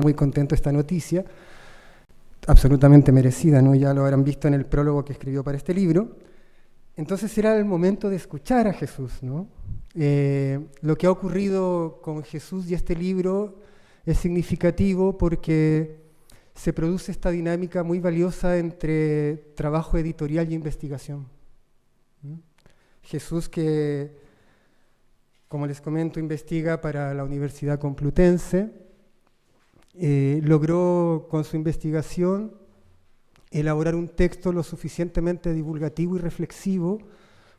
muy contento esta noticia, absolutamente merecida, ¿no? Ya lo habrán visto en el prólogo que escribió para este libro. Entonces era el momento de escuchar a Jesús, ¿no? Lo que ha ocurrido con Jesús y este libro es significativo porque se produce esta dinámica muy valiosa entre trabajo editorial y investigación. Jesús, que, como les comento, investiga para la Universidad Complutense, logró con su investigación elaborar un texto lo suficientemente divulgativo y reflexivo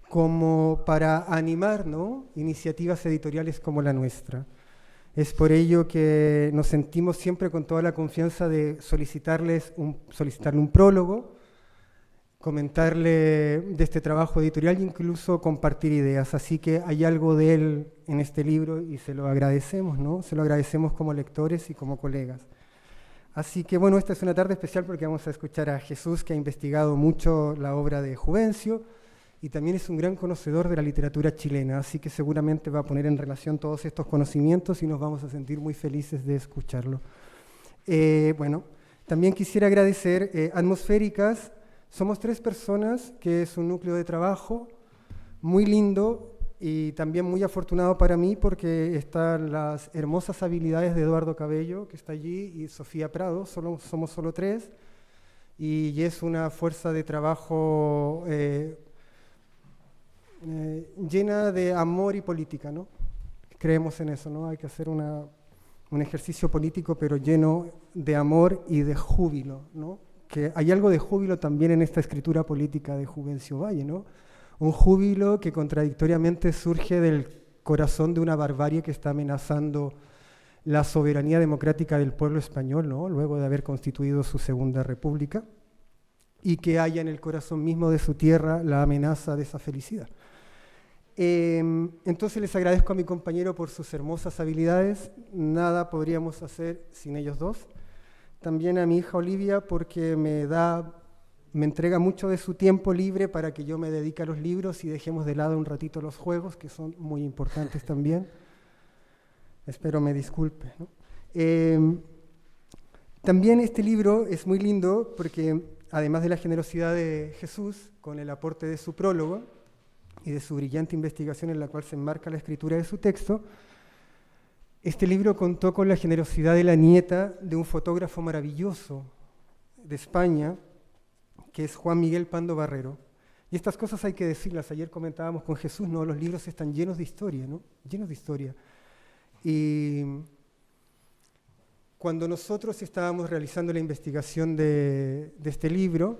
como para animar, ¿no?, iniciativas editoriales como la nuestra. Es por ello que nos sentimos siempre con toda la confianza de solicitarle un prólogo, comentarle de este trabajo editorial e incluso compartir ideas. Así que hay algo de él en este libro y se lo agradecemos, ¿no? Se lo agradecemos como lectores y como colegas. Así que bueno, esta es una tarde especial porque vamos a escuchar a Jesús, que ha investigado mucho la obra de Juvencio y también es un gran conocedor de la literatura chilena, así que seguramente va a poner en relación todos estos conocimientos y nos vamos a sentir muy felices de escucharlo. Bueno, también quisiera agradecer Atmosféricas. Somos 3 personas, que es un núcleo de trabajo muy lindo y también muy afortunado para mí porque están las hermosas habilidades de Eduardo Cabello, que está allí, y Sofía Prado. Somos solo 3 y es una fuerza de trabajo llena de amor y política, ¿no? Creemos en eso, ¿no? Hay que hacer un ejercicio político, pero lleno de amor y de júbilo, ¿no? Que hay algo de júbilo también en esta escritura política de Juvencio Valle, ¿no? Un júbilo que contradictoriamente surge del corazón de una barbarie que está amenazando la soberanía democrática del pueblo español, ¿no?, luego de haber constituido su segunda república, y que haya en el corazón mismo de su tierra la amenaza de esa felicidad. Entonces les agradezco a mi compañero por sus hermosas habilidades, nada podríamos hacer sin ellos dos. También a mi hija Olivia porque me entrega mucho de su tiempo libre para que yo me dedique a los libros y dejemos de lado un ratito los juegos, que son muy importantes también. Espero me disculpe, ¿no? También este libro es muy lindo porque además de la generosidad de Jesús con el aporte de su prólogo y de su brillante investigación en la cual se enmarca la escritura de su texto, este libro contó con la generosidad de la nieta de un fotógrafo maravilloso de España, que es Juan Miguel Pando Barrero. Y estas cosas hay que decirlas. Ayer comentábamos con Jesús, ¿no? Los libros están llenos de historia, ¿no? Llenos de historia. Y cuando nosotros estábamos realizando la investigación de este libro,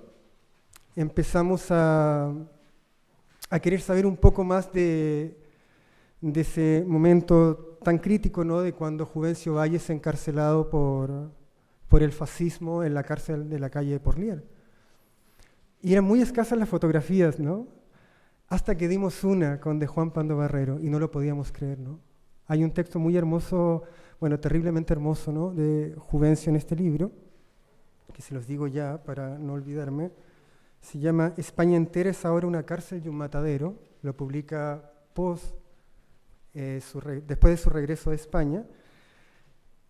empezamos a querer saber un poco más de ese momento tan crítico, ¿no?, de cuando Juvencio Valle es encarcelado por el fascismo en la cárcel de la calle Porlier. Y eran muy escasas las fotografías, ¿no?, hasta que dimos una con de Juan Pando Barrero y no lo podíamos creer, ¿no? Hay un texto muy hermoso, bueno, terriblemente hermoso, ¿no?, de Juvencio en este libro, que se los digo ya para no olvidarme. Se llama España entera es ahora una cárcel y un matadero. Lo publica después de su regreso de España.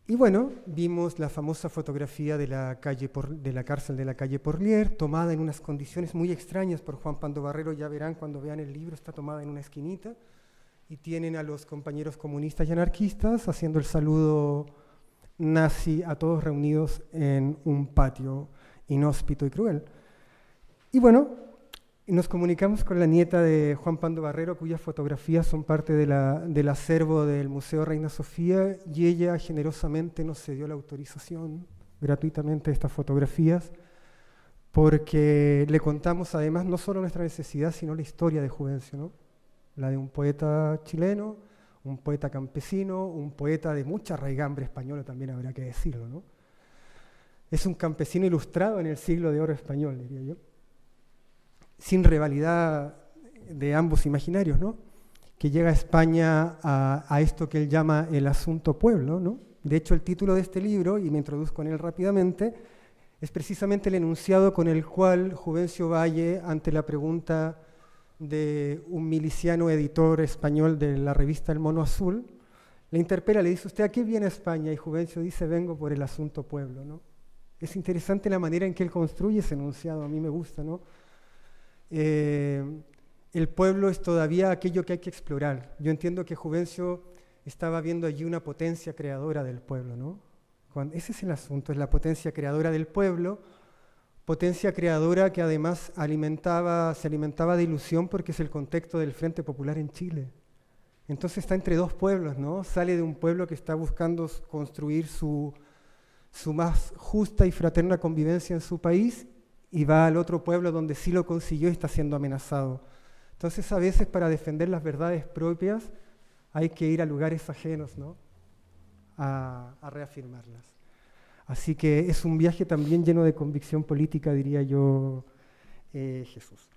Y bueno, vimos la famosa fotografía de la cárcel de la calle Porlier, tomada en unas condiciones muy extrañas por Juan Pando Barrero. Ya verán cuando vean el libro, está tomada en una esquinita. Y tienen a los compañeros comunistas y anarquistas haciendo el saludo nazi a todos reunidos en un patio inhóspito y cruel. Y bueno, nos comunicamos con la nieta de Juan Pando Barrero, cuyas fotografías son parte del acervo del Museo Reina Sofía, y ella generosamente nos cedió la autorización gratuitamente de estas fotografías, porque le contamos además no solo nuestra necesidad, sino la historia de Juvencio, ¿no? La de un poeta chileno, un poeta campesino, un poeta de mucha raigambre española, también habrá que decirlo, ¿no? Es un campesino ilustrado en el siglo de oro español, diría yo, sin rivalidad de ambos imaginarios, ¿no?, que llega a España a esto que él llama el asunto pueblo, ¿no? De hecho, el título de este libro, y me introduzco en él rápidamente, es precisamente el enunciado con el cual Juvencio Valle, ante la pregunta de un miliciano editor español de la revista El Mono Azul, le interpela, le dice, ¿usted a qué viene a España? Y Juvencio dice, vengo por el asunto pueblo, ¿no? Es interesante la manera en que él construye ese enunciado, a mí me gusta, ¿no? El pueblo es todavía aquello que hay que explorar. Yo entiendo que Juvencio estaba viendo allí una potencia creadora del pueblo, ¿no? Ese es el asunto, es la potencia creadora del pueblo, potencia creadora que además se alimentaba de ilusión porque es el contexto del Frente Popular en Chile. Entonces está entre dos pueblos, ¿no? Sale de un pueblo que está buscando construir su más justa y fraterna convivencia en su país y va al otro pueblo donde sí lo consiguió y está siendo amenazado. Entonces a veces para defender las verdades propias hay que ir a lugares ajenos, ¿no? A reafirmarlas. Así que es un viaje también lleno de convicción política, diría yo, Jesús.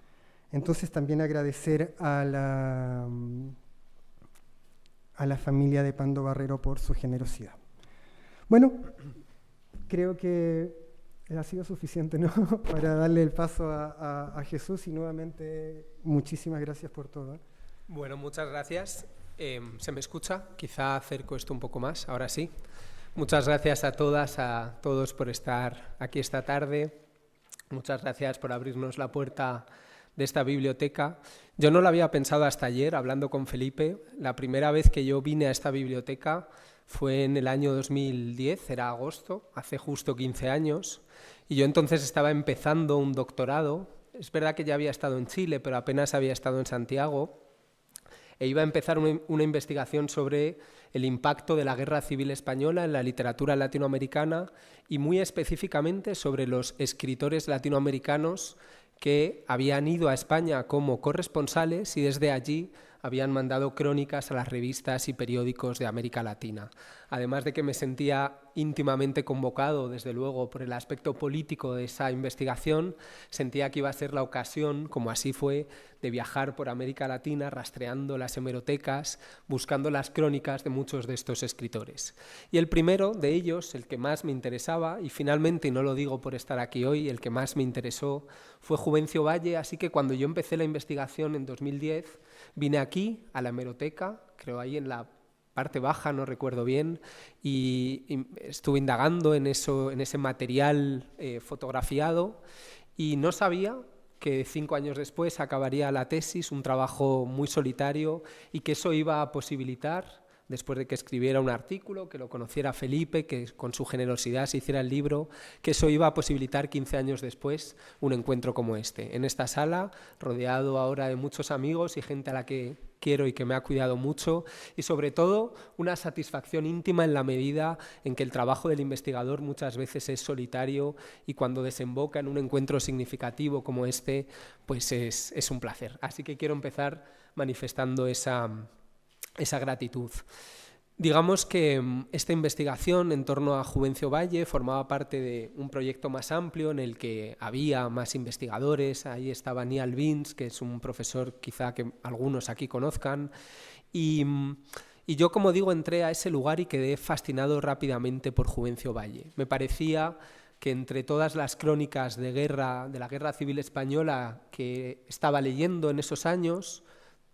Entonces también agradecer a la familia de Pando Barrero por su generosidad. Bueno, creo que ha sido suficiente, ¿no? Para darle el paso a Jesús y nuevamente muchísimas gracias por todo. Bueno, muchas gracias. ¿Se me escucha? Quizá acerco esto un poco más, ahora sí. Muchas gracias a todas, a todos por estar aquí esta tarde. Muchas gracias por abrirnos la puerta de esta biblioteca. Yo no lo había pensado hasta ayer, hablando con Felipe. La primera vez que yo vine a esta biblioteca fue en el año 2010, era agosto, hace justo 15 años. Y yo entonces estaba empezando un doctorado. Es verdad que ya había estado en Chile, pero apenas había estado en Santiago. E iba a empezar una investigación sobre el impacto de la Guerra Civil Española en la literatura latinoamericana y muy específicamente sobre los escritores latinoamericanos que habían ido a España como corresponsales y desde allí habían mandado crónicas a las revistas y periódicos de América Latina. Además de que me sentía íntimamente convocado, desde luego, por el aspecto político de esa investigación, sentía que iba a ser la ocasión, como así fue, de viajar por América Latina rastreando las hemerotecas, buscando las crónicas de muchos de estos escritores. Y el primero de ellos, el que más me interesaba, y finalmente, y no lo digo por estar aquí hoy, el que más me interesó fue Juvencio Valle, así que cuando yo empecé la investigación en 2010, vine aquí a la hemeroteca, creo ahí en la parte baja, no recuerdo bien, y estuve indagando en ese material fotografiado y no sabía que 5 años después acabaría la tesis, un trabajo muy solitario, y que eso iba a posibilitar, después de que escribiera un artículo, que lo conociera Felipe, que con su generosidad se hiciera el libro, que eso iba a posibilitar 15 años después un encuentro como este, en esta sala, rodeado ahora de muchos amigos y gente a la que quiero y que me ha cuidado mucho, y sobre todo una satisfacción íntima en la medida en que el trabajo del investigador muchas veces es solitario y cuando desemboca en un encuentro significativo como este, pues es un placer. Así que quiero empezar manifestando esa gratitud. Digamos que esta investigación en torno a Juvencio Valle formaba parte de un proyecto más amplio en el que había más investigadores. Ahí estaba Niall Vince, que es un profesor quizá que algunos aquí conozcan, y yo, como digo, entré a ese lugar y quedé fascinado rápidamente por Juvencio Valle. Me parecía que entre todas las crónicas de la Guerra Civil Española que estaba leyendo en esos años,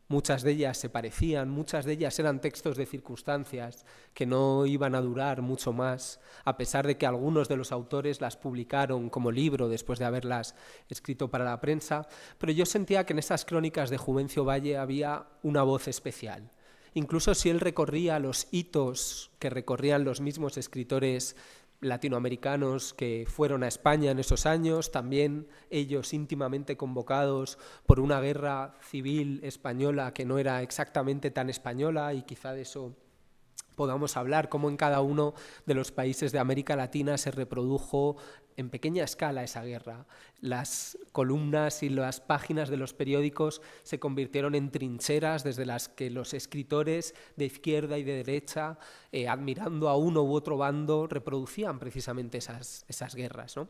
muchas de ellas se parecían, muchas de ellas eran textos de circunstancias que no iban a durar mucho más, a pesar de que algunos de los autores las publicaron como libro después de haberlas escrito para la prensa, pero yo sentía que en esas crónicas de Juvencio Valle había una voz especial. Incluso si él recorría los hitos que recorrían los mismos escritores latinoamericanos que fueron a España en esos años, también ellos íntimamente convocados por una guerra civil española que no era exactamente tan española, y quizá de eso podamos hablar, cómo en cada uno de los países de América Latina se reprodujo en pequeña escala esa guerra. Las columnas y las páginas de los periódicos se convirtieron en trincheras desde las que los escritores de izquierda y de derecha, admirando a uno u otro bando, reproducían precisamente esas guerras, ¿no?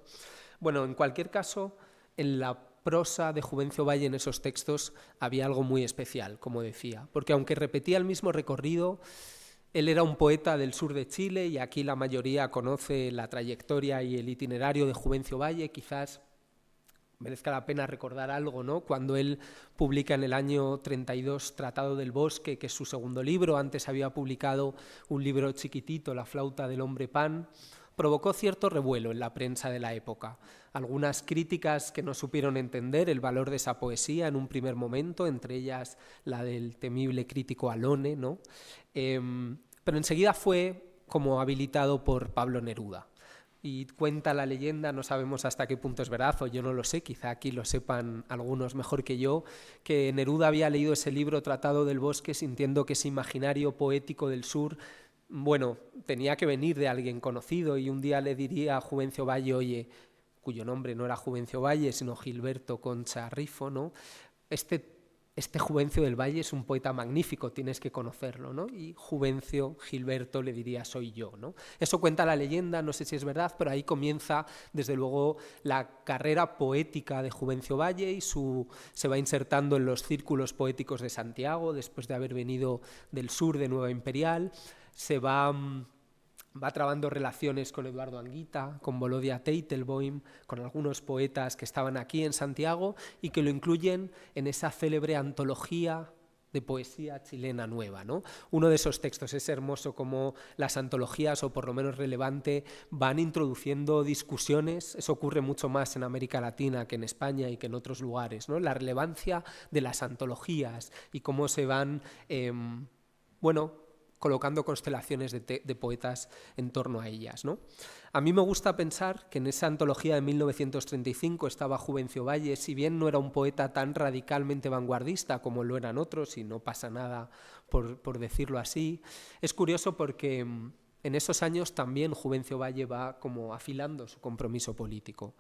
Bueno, en cualquier caso, en la prosa de Juvencio Valle en esos textos había algo muy especial, como decía, porque aunque repetía el mismo recorrido, él era un poeta del sur de Chile y aquí la mayoría conoce la trayectoria y el itinerario de Juvencio Valle, quizás merezca la pena recordar algo, ¿no? Cuando él publica en el año 32 Tratado del Bosque, que es su segundo libro, antes había publicado un libro chiquitito, La flauta del hombre pan, provocó cierto revuelo en la prensa de la época. Algunas críticas que no supieron entender el valor de esa poesía en un primer momento, entre ellas la del temible crítico Alone, ¿no? Pero enseguida fue como habilitado por Pablo Neruda. Y cuenta la leyenda, no sabemos hasta qué punto es verdad, o yo no lo sé, quizá aquí lo sepan algunos mejor que yo, que Neruda había leído ese libro Tratado del Bosque sintiendo que ese imaginario poético del sur, bueno, tenía que venir de alguien conocido, y un día le diría a Juvencio Valle, oye, cuyo nombre no era Juvencio Valle, sino Gilberto Concha Rifo, ¿no? Este Juvencio del Valle es un poeta magnífico, tienes que conocerlo, ¿no? Y Juvencio, Gilberto, le diría, soy yo, ¿no? Eso cuenta la leyenda, no sé si es verdad, pero ahí comienza, desde luego, la carrera poética de Juvencio Valle y se va insertando en los círculos poéticos de Santiago, después de haber venido del sur de Nueva Imperial, se va trabando relaciones con Eduardo Anguita, con Volodya Teitelboim, con algunos poetas que estaban aquí en Santiago y que lo incluyen en esa célebre antología de poesía chilena nueva, ¿no? Uno de esos textos es hermoso como las antologías, o por lo menos relevante, van introduciendo discusiones. Eso ocurre mucho más en América Latina que en España y que en otros lugares, ¿no? La relevancia de las antologías y cómo se van, colocando constelaciones de poetas en torno a ellas, ¿no? A mí me gusta pensar que en esa antología de 1935 estaba Juvencio Valle, si bien no era un poeta tan radicalmente vanguardista como lo eran otros, y no pasa nada por decirlo así. Es curioso porque en esos años también Juvencio Valle va como afilando su compromiso político.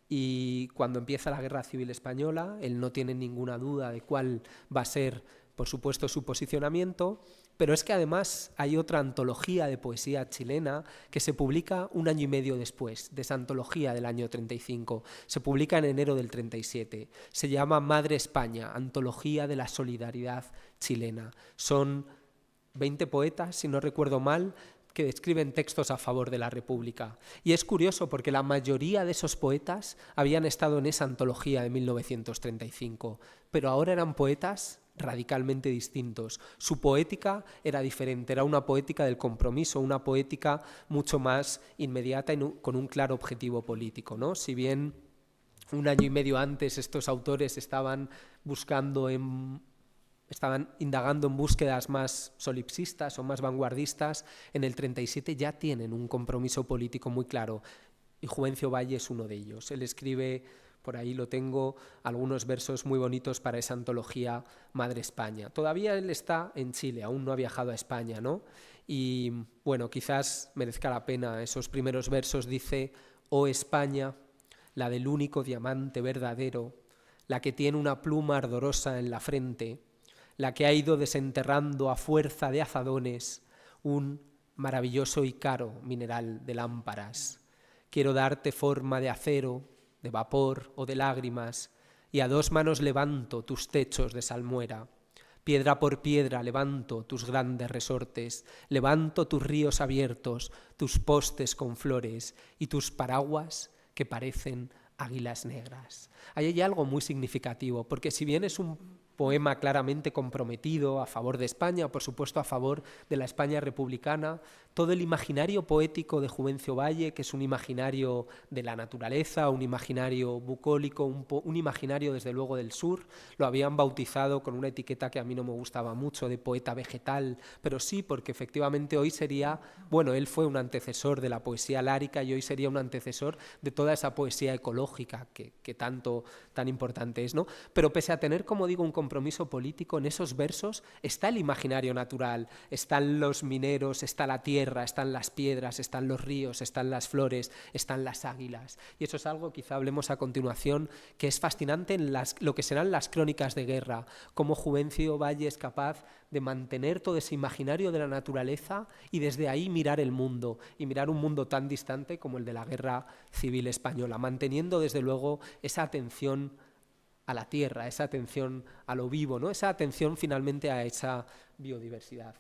Y cuando empieza la Guerra Civil Española, él no tiene ninguna duda de cuál va a ser, por supuesto, su posicionamiento, pero es que además hay otra antología de poesía chilena que se publica un año y medio después de esa antología del año 35. Se publica en enero del 37. Se llama Madre España, Antología de la Solidaridad Chilena. Son 20 poetas, si no recuerdo mal, que describen textos a favor de la República. Y es curioso porque la mayoría de esos poetas habían estado en esa antología de 1935, pero ahora eran poetas radicalmente distintos. Su poética era diferente, era una poética del compromiso, una poética mucho más inmediata y con un claro objetivo político, ¿no? Si bien un año y medio antes estos autores estaban indagando en búsquedas más solipsistas o más vanguardistas, en el 37 ya tienen un compromiso político muy claro, y Juvencio Valle es uno de ellos. Él escribe, por ahí lo tengo, algunos versos muy bonitos para esa antología Madre España. Todavía él está en Chile, aún no ha viajado a España, ¿no? Y bueno, quizás merezca la pena. Esos primeros versos dice: oh España, la del único diamante verdadero, la que tiene una pluma ardorosa en la frente, la que ha ido desenterrando a fuerza de azadones un maravilloso y caro mineral de lámparas. Quiero darte forma de acero, de vapor o de lágrimas, y a dos manos levanto tus techos de salmuera. Piedra por piedra levanto tus grandes resortes, levanto tus ríos abiertos, tus postes con flores y tus paraguas que parecen águilas negras. Ahí hay algo muy significativo, porque si bien es un poema claramente comprometido a favor de España, por supuesto a favor de la España republicana, todo el imaginario poético de Juvencio Valle, que es un imaginario de la naturaleza, un imaginario bucólico, un imaginario desde luego del sur, lo habían bautizado con una etiqueta que a mí no me gustaba mucho, de poeta vegetal, pero sí porque efectivamente hoy sería, bueno, él fue un antecesor de la poesía lárica y hoy sería un antecesor de toda esa poesía ecológica que tan importante es, ¿no? Pero pese a tener, como digo, un compromiso político, en esos versos está el imaginario natural, están los mineros, está la tierra, están las piedras, están los ríos, están las flores, están las águilas. Y eso es algo, quizá hablemos a continuación, que es fascinante en lo que serán las crónicas de guerra, cómo Juvencio Valle es capaz de mantener todo ese imaginario de la naturaleza y desde ahí mirar el mundo, y mirar un mundo tan distante como el de la Guerra Civil Española, manteniendo desde luego esa atención a la tierra, esa atención a lo vivo, ¿no? Esa atención finalmente a esa biodiversidad.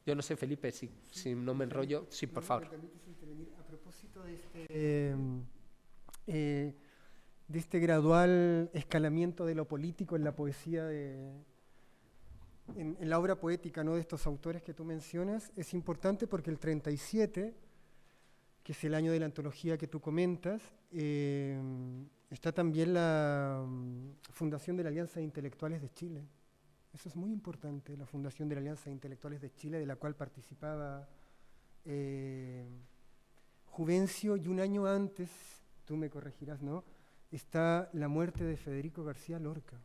Yo no sé, Felipe, si no me enrollo, sí, por favor. A propósito de este gradual escalamiento de lo político en la poesía, en la obra poética, ¿no?, de estos autores que tú mencionas, es importante porque el 37, que es el año de la antología que tú comentas, está también la fundación de la Alianza de Intelectuales de Chile. Eso es muy importante, la fundación de la Alianza de Intelectuales de Chile, de la cual participaba Juvencio, y un año antes, tú me corregirás, ¿no?, está la muerte de Federico García Lorca.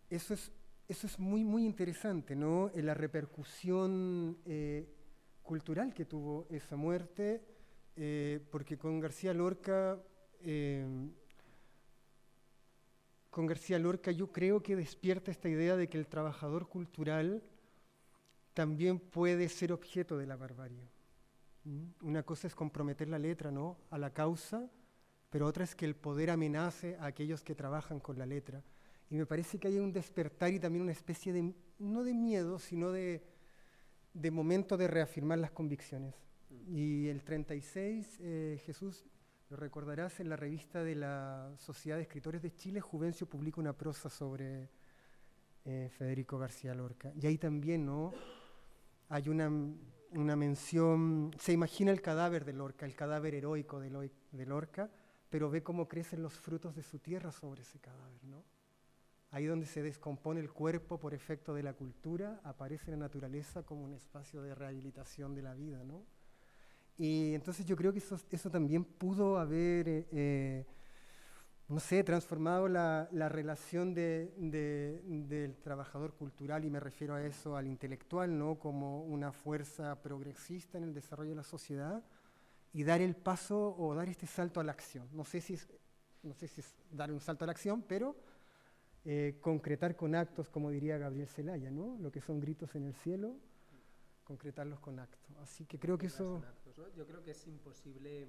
Eso es muy, muy interesante, ¿no?, en la repercusión cultural que tuvo esa muerte, porque con García Lorca yo creo que despierta esta idea de que el trabajador cultural también puede ser objeto de la barbarie. Una cosa es comprometer la letra, ¿no?, a la causa, pero otra es que el poder amenace a aquellos que trabajan con la letra. Y me parece que hay un despertar y también una especie de, no de miedo, sino de momento de reafirmar las convicciones. Y el 36, Jesús, lo recordarás, en la revista de la Sociedad de Escritores de Chile, Juvencio publica una prosa sobre Federico García Lorca. Y ahí también, ¿no?, hay una mención, se imagina el cadáver de Lorca, el cadáver heroico de Lorca, pero ve cómo crecen los frutos de su tierra sobre ese cadáver, ¿no? Ahí donde se descompone el cuerpo por efecto de la cultura, aparece la naturaleza como un espacio de rehabilitación de la vida, ¿no? Y entonces yo creo que eso también pudo haber, no sé, transformado la relación del trabajador cultural, y me refiero a eso, al intelectual, ¿no?, como una fuerza progresista en el desarrollo de la sociedad, y dar el paso o dar este salto a la acción. No sé si es dar un salto a la acción, pero concretar con actos, como diría Gabriel Celaya, ¿no?, lo que son gritos en el cielo, concretarlos con actos. Así que creo que eso... Actos, ¿no? Yo creo que es imposible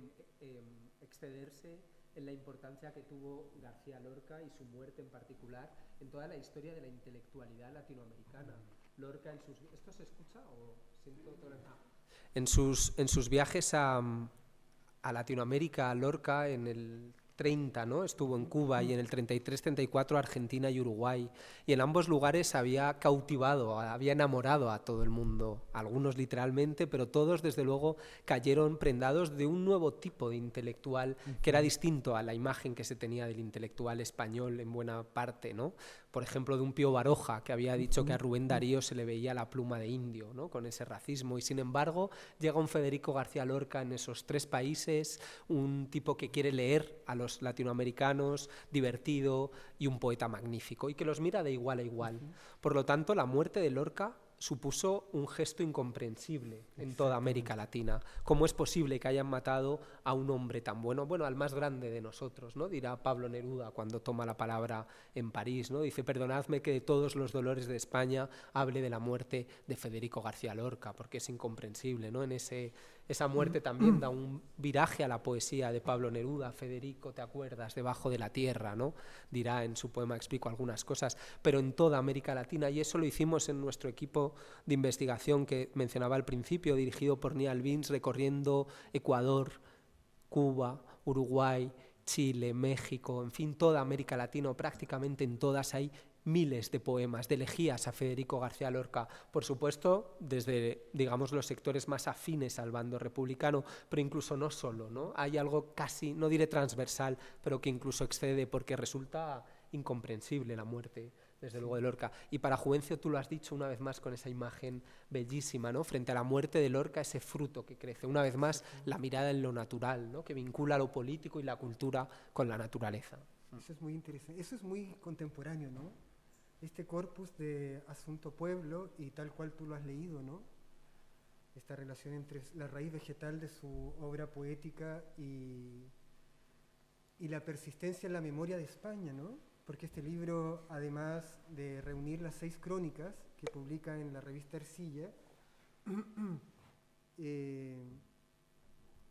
excederse en la importancia que tuvo García Lorca y su muerte en particular en toda la historia de la intelectualidad latinoamericana. Lorca en sus... ¿Esto se escucha o siento todo el... En sus viajes a Latinoamérica, Lorca en el 30, ¿no?, estuvo en Cuba, y en el 33-34 Argentina y Uruguay, y en ambos lugares había cautivado, había enamorado a todo el mundo, algunos literalmente, pero todos desde luego cayeron prendados de un nuevo tipo de intelectual que era distinto a la imagen que se tenía del intelectual español en buena parte, ¿no? Por ejemplo, de un Pío Baroja, que había dicho que a Rubén Darío se le veía la pluma de indio, ¿no?, con ese racismo, y sin embargo llega un Federico García Lorca en esos tres países, un tipo que quiere leer a los latinoamericanos, divertido y un poeta magnífico, y que los mira de igual a igual. Por lo tanto, la muerte de Lorca supuso un gesto incomprensible en toda América Latina. ¿Cómo es posible que hayan matado a un hombre tan bueno? Bueno, al más grande de nosotros, ¿no?, dirá Pablo Neruda cuando toma la palabra en París, ¿no? Dice: perdonadme que de todos los dolores de España hable de la muerte de Federico García Lorca, porque es incomprensible, ¿no? Esa muerte también da un viraje a la poesía de Pablo Neruda. Federico, ¿te acuerdas? Debajo de la tierra, ¿no?, dirá en su poema Explico algunas cosas, pero en toda América Latina, y eso lo hicimos en nuestro equipo de investigación que mencionaba al principio, dirigido por Niall Vince, recorriendo Ecuador, Cuba, Uruguay, Chile, México, en fin, toda América Latina, o prácticamente en todas hay miles de poemas, de elegías a Federico García Lorca, por supuesto desde, digamos, los sectores más afines al bando republicano, pero incluso no solo, ¿no? Hay algo casi, no diré transversal, pero que incluso excede, porque resulta incomprensible la muerte, desde luego, de Lorca. Y para Juvencio, tú lo has dicho una vez más con esa imagen bellísima, ¿no?, frente a la muerte de Lorca, ese fruto que crece, una vez más la mirada en lo natural, ¿no?, que vincula lo político y la cultura con la naturaleza. Eso es muy interesante, eso es muy contemporáneo, ¿no?, este corpus de Asunto Pueblo, y tal cual tú lo has leído, ¿no?, esta relación entre la raíz vegetal de su obra poética y la persistencia en la memoria de España, ¿no?, porque este libro, además de reunir las 6 crónicas que publica en la revista Ercilla,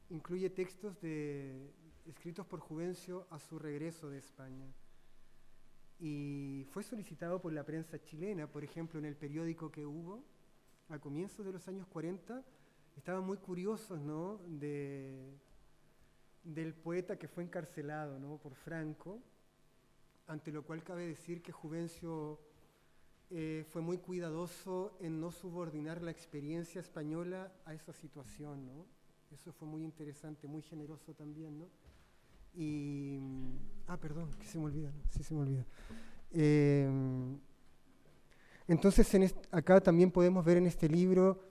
incluye textos escritos por Juvencio a su regreso de España. Y fue solicitado por la prensa chilena, por ejemplo, en el periódico que hubo a comienzos de los años 40, estaban muy curiosos, ¿no?, de del poeta que fue encarcelado, ¿no?, por Franco, ante lo cual cabe decir que Juvencio fue muy cuidadoso en no subordinar la experiencia española a esa situación, ¿no? Eso fue muy interesante, muy generoso también, ¿no? Y, perdón, que se me olvida, ¿no? Sí, se me olvida. Entonces, acá también podemos ver en este libro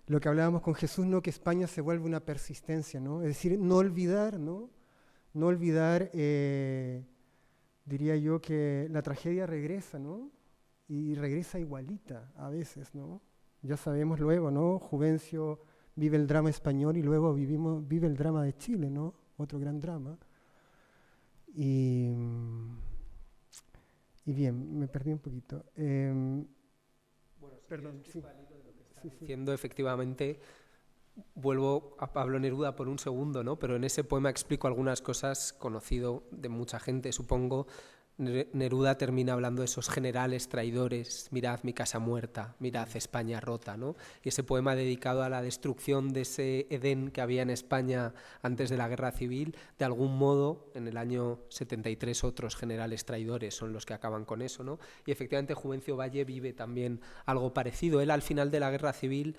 lo que hablábamos con Jesús, ¿no?, que España se vuelve una persistencia, ¿no? Es decir, no olvidar, ¿no? No olvidar, diría yo, que la tragedia regresa, ¿no? Y regresa igualita a veces, ¿no? Ya sabemos luego, ¿no? Juvencio vive el drama español y luego vive el drama de Chile, ¿no? Otro gran drama. Y bien, me perdí un poquito. Perdón, sí. Diciendo, efectivamente, vuelvo a Pablo Neruda por un segundo, ¿no? Pero en ese poema explico algunas cosas conocido de mucha gente, supongo. Neruda termina hablando de esos generales traidores, mirad mi casa muerta, mirad España rota, ¿no? Y ese poema dedicado a la destrucción de ese Edén que había en España antes de la Guerra Civil, de algún modo, en el año 73 otros generales traidores son los que acaban con eso, ¿no? Y efectivamente Juvencio Valle vive también algo parecido. Él al final de la Guerra Civil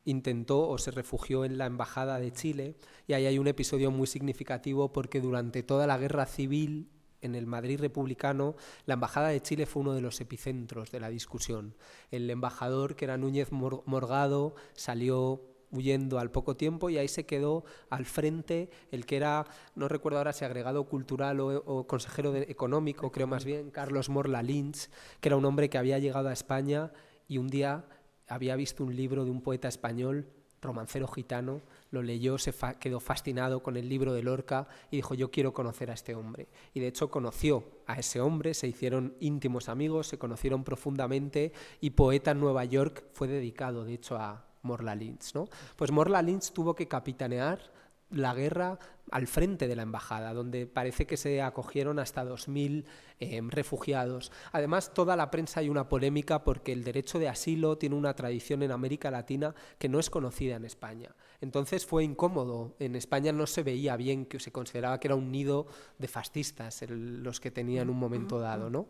intentó o se refugió en la Embajada de Chile, y ahí hay un episodio muy significativo porque durante toda la Guerra Civil en el Madrid republicano, la Embajada de Chile fue uno de los epicentros de la discusión. El embajador, que era Núñez Morgado, salió huyendo al poco tiempo y ahí se quedó al frente el que era, no recuerdo ahora si agregado cultural o consejero económico, creo más bien, Carlos Morla Lynch, que era un hombre que había llegado a España y un día había visto un libro de un poeta español, romancero gitano, lo leyó, quedó fascinado con el libro de Lorca y dijo, yo quiero conocer a este hombre. Y de hecho conoció a ese hombre, se hicieron íntimos amigos, se conocieron profundamente, y Poeta en Nueva York fue dedicado, de hecho, a Morla Lynch, ¿no? Pues Morla Lynch tuvo que capitanear la guerra al frente de la embajada, donde parece que se acogieron hasta 2.000 refugiados. Además, toda la prensa hay una polémica porque el derecho de asilo tiene una tradición en América Latina que no es conocida en España. Entonces fue incómodo. En España no se veía bien, que se consideraba que era un nido de fascistas los que tenían un momento dado, ¿no?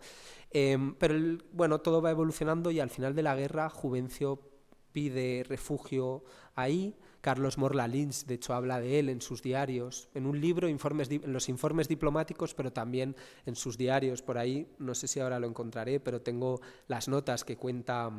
Pero bueno, todo va evolucionando y al final de la guerra Juvencio pide refugio ahí. Carlos Morla Lynch, de hecho, habla de él en sus diarios, en un libro, en los informes diplomáticos, pero también en sus diarios. Por ahí, no sé si ahora lo encontraré, pero tengo las notas que cuenta.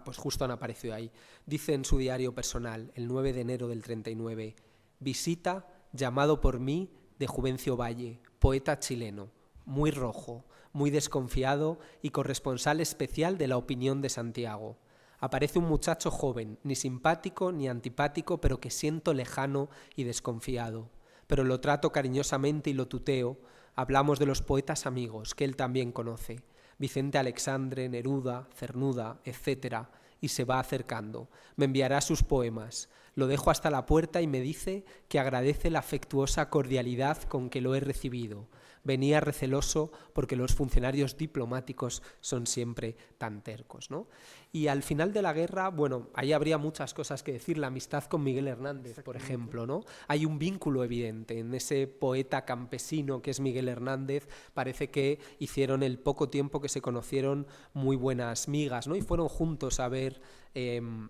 Pues justo han aparecido ahí. Dice en su diario personal, el 9 de enero del 39, visita, llamado por mí, de Juvencio Valle, poeta chileno, muy rojo, muy desconfiado y corresponsal especial de La Opinión de Santiago. Aparece un muchacho joven, ni simpático ni antipático, pero que siento lejano y desconfiado. Pero lo trato cariñosamente y lo tuteo. Hablamos de los poetas amigos, que él también conoce. Vicente Alexandre, Neruda, Cernuda, etc. Y se va acercando. Me enviará sus poemas. Lo dejo hasta la puerta y me dice que agradece la afectuosa cordialidad con que lo he recibido. Venía receloso porque los funcionarios diplomáticos son siempre tan tercos, ¿no? Y al final de la guerra, bueno, ahí habría muchas cosas que decir. La amistad con Miguel Hernández, por ejemplo, ¿no? Hay un vínculo evidente en ese poeta campesino que es Miguel Hernández. Parece que hicieron el poco tiempo que se conocieron muy buenas migas, ¿no? Y fueron juntos a ver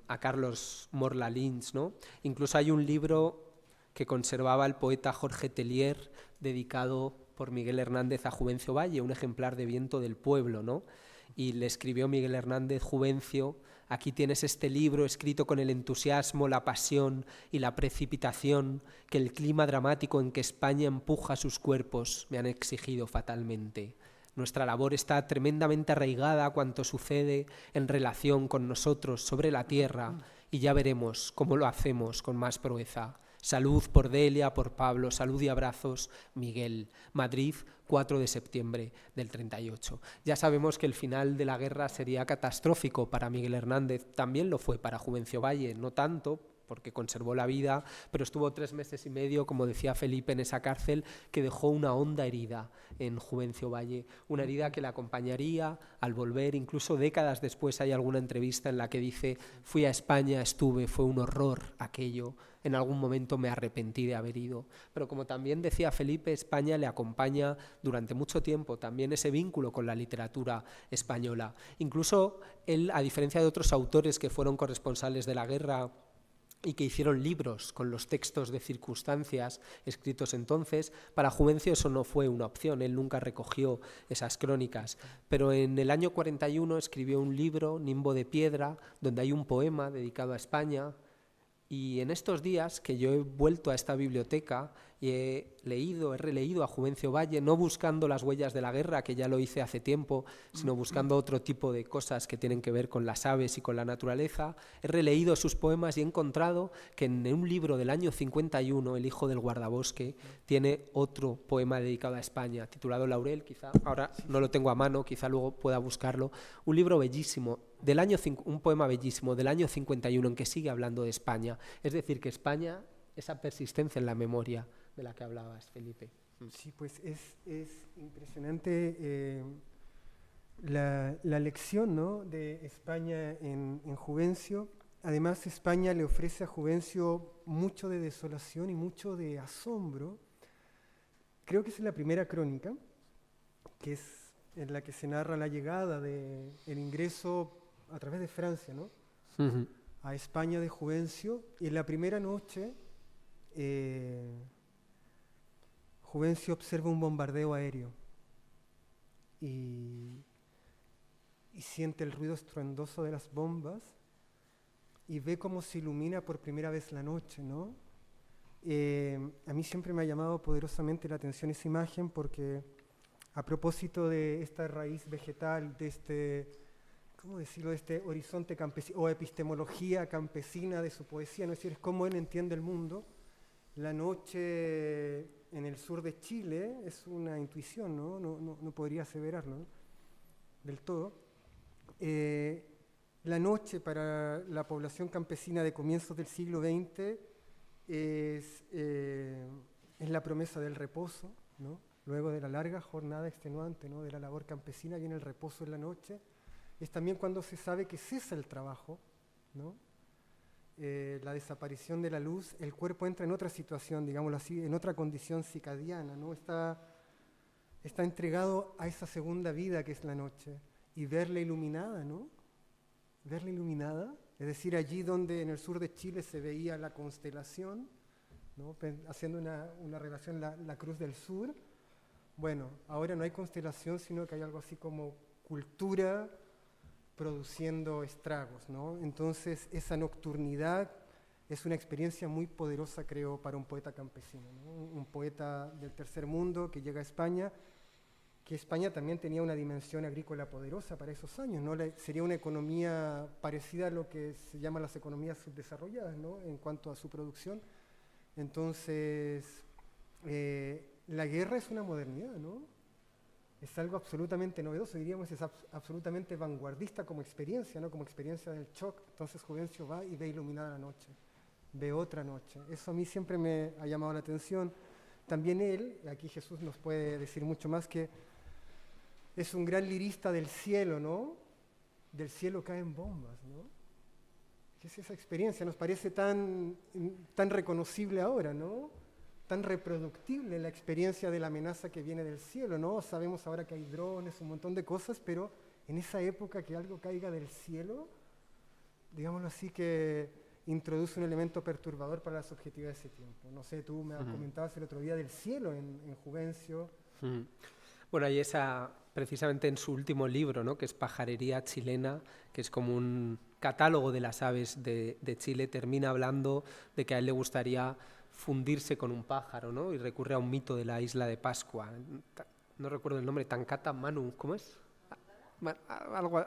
a Carlos Morla Lynch, ¿no? Incluso hay un libro que conservaba el poeta Jorge Tellier dedicado por Miguel Hernández a Juvencio Valle, un ejemplar de Viento del Pueblo, ¿no? Y le escribió Miguel Hernández: Juvencio, aquí tienes este libro escrito con el entusiasmo, la pasión y la precipitación que el clima dramático en que España empuja sus cuerpos me han exigido fatalmente. Nuestra labor está tremendamente arraigada a cuanto sucede en relación con nosotros sobre la tierra, y ya veremos cómo lo hacemos con más proeza. Salud por Delia, por Pablo, salud y abrazos, Miguel. Madrid, 4 de septiembre del 38. Ya sabemos que el final de la guerra sería catastrófico para Miguel Hernández, también lo fue para Juvencio Valle, no tanto, porque conservó la vida, pero estuvo 3 meses y medio, como decía Felipe, en esa cárcel que dejó una honda herida en Juvencio Valle, una herida que le acompañaría al volver, incluso décadas después hay alguna entrevista en la que dice: fui a España, estuve, fue un horror aquello, en algún momento me arrepentí de haber ido. Pero como también decía Felipe, España le acompaña durante mucho tiempo, también ese vínculo con la literatura española. Incluso él, a diferencia de otros autores que fueron corresponsales de la guerra y que hicieron libros con los textos de circunstancias escritos entonces, para Juvencio eso no fue una opción, él nunca recogió esas crónicas, pero en el año 41 escribió un libro, Nimbo de Piedra, donde hay un poema dedicado a España. Y en estos días que yo he vuelto a esta biblioteca y he releído a Juvencio Valle, no buscando las huellas de la guerra, que ya lo hice hace tiempo, sino buscando otro tipo de cosas que tienen que ver con las aves y con la naturaleza, he releído sus poemas y he encontrado que en un libro del año 51, El hijo del guardabosque, tiene otro poema dedicado a España, titulado Laurel, quizá, ahora no lo tengo a mano, quizá luego pueda buscarlo, un libro bellísimo, un poema bellísimo del año 51 en que sigue hablando de España. Es decir, que España, esa persistencia en la memoria de la que hablabas, Felipe. Sí, pues es impresionante la lección, ¿no?, de España en Juvencio. Además, España le ofrece a Juvencio mucho de desolación y mucho de asombro. Creo que es la primera crónica, que es en la que se narra la llegada del ingreso a través de Francia, ¿no?, a España de Juvencio. Y en la primera noche Juvencio observa un bombardeo aéreo y siente el ruido estruendoso de las bombas y ve cómo se ilumina por primera vez la noche, ¿no? A mí siempre me ha llamado poderosamente la atención esa imagen, porque a propósito de esta raíz vegetal, de este, ¿cómo decirlo?, de este horizonte campesino o epistemología campesina de su poesía, ¿no? Es decir, es cómo él entiende el mundo. La noche en el sur de Chile es una intuición, ¿no? No podría aseverarlo, ¿no?, del todo. La noche para la población campesina de comienzos del siglo XX es la promesa del reposo, ¿no? Luego de la larga jornada extenuante, ¿no?, de la labor campesina, viene el reposo en la noche. Es también cuando se sabe que cesa el trabajo, ¿no? La desaparición de la luz, el cuerpo entra en otra situación, digámoslo así, en otra condición circadiana, ¿no? Está entregado a esa segunda vida que es la noche, y verla iluminada, ¿no? Verla iluminada, es decir, allí donde en el sur de Chile se veía la constelación, ¿no?, haciendo una relación, la Cruz del Sur. Bueno, ahora no hay constelación, sino que hay algo así como cultura produciendo estragos, ¿no? Entonces, esa nocturnidad es una experiencia muy poderosa, creo, para un poeta campesino, ¿no? Un poeta del tercer mundo que llega a España, que España también tenía una dimensión agrícola poderosa para esos años, ¿no? Sería una economía parecida a lo que se llama las economías subdesarrolladas, ¿no?, en cuanto a su producción. Entonces, la guerra es una modernidad, ¿no? Es algo absolutamente novedoso, diríamos, es absolutamente vanguardista como experiencia, ¿no?, como experiencia del shock. Entonces Juvencio va y ve iluminada la noche, ve otra noche. Eso a mí siempre me ha llamado la atención. También él, aquí Jesús nos puede decir mucho más, que es un gran lirista del cielo, ¿no? Del cielo caen bombas, ¿no? ¿Qué es esa experiencia? Nos parece tan reconocible ahora, ¿no? Tan reproductible la experiencia de la amenaza que viene del cielo, ¿no? Sabemos ahora que hay drones, un montón de cosas, pero en esa época que algo caiga del cielo, digámoslo así, que introduce un elemento perturbador para la subjetividad de ese tiempo. No sé, tú me comentabas el otro día del cielo en Juvencio. Bueno, hay precisamente en su último libro, ¿no?, que es Pajarería Chilena, que es como un catálogo de las aves de Chile, termina hablando de que a él le gustaría fundirse con un pájaro, ¿no?, y recurre a un mito de la isla de Pascua. No recuerdo el nombre, Tancata Manu, ¿cómo es?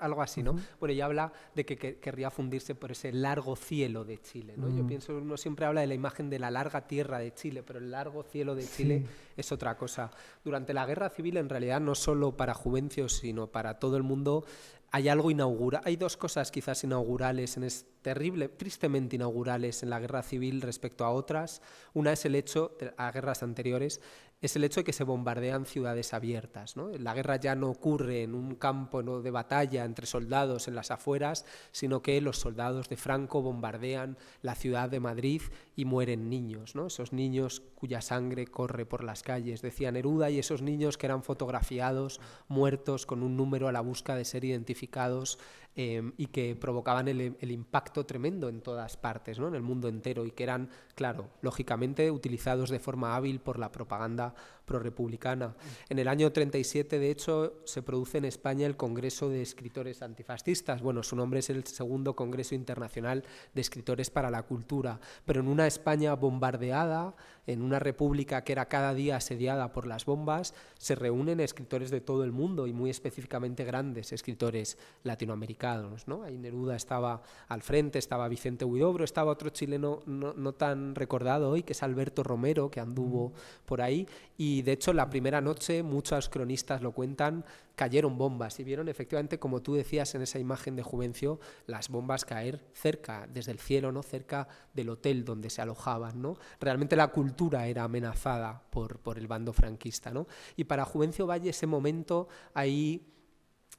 Algo así, ¿no? Bueno, ella habla de que querría fundirse por ese largo cielo de Chile, ¿no? Yo pienso, uno siempre habla de la imagen de la larga tierra de Chile, pero el largo cielo de Chile es otra cosa. Durante la Guerra Civil, en realidad, no solo para Juvencio, sino para todo el mundo, hay algo inaugural. Hay dos cosas quizás inaugurales tristemente inaugurales en la guerra civil respecto a otras. Una es el hecho, a guerras anteriores, es el hecho de que se bombardean ciudades abiertas, ¿no? La guerra ya no ocurre en un campo, ¿no?, de batalla entre soldados en las afueras, sino que los soldados de Franco bombardean la ciudad de Madrid y mueren niños, ¿no? Esos niños cuya sangre corre por las calles, decía Neruda, y esos niños que eran fotografiados, muertos, con un número a la busca de ser identificados, y que provocaban el impacto tremendo en todas partes, ¿no?, en el mundo entero, y que eran, claro, lógicamente utilizados de forma hábil por la propaganda prorrepublicana. En el año 37, de hecho, se produce en España el Congreso de Escritores Antifascistas. Bueno, su nombre es el segundo Congreso Internacional de Escritores para la Cultura, pero en una España bombardeada, en una república que era cada día asediada por las bombas, se reúnen escritores de todo el mundo y muy específicamente grandes escritores latinoamericanos, ¿no? Ahí Neruda estaba al frente, estaba Vicente Huidobro, estaba otro chileno no tan recordado hoy, que es Alberto Romero, que anduvo por ahí, y de hecho la primera noche, muchos cronistas lo cuentan, cayeron bombas y vieron efectivamente, como tú decías en esa imagen de Juvencio, las bombas caer cerca, desde el cielo, ¿no?, cerca del hotel donde se alojaban, ¿no? Realmente la cultura era amenazada por el bando franquista, ¿no? Y para Juvencio Valle ese momento, ahí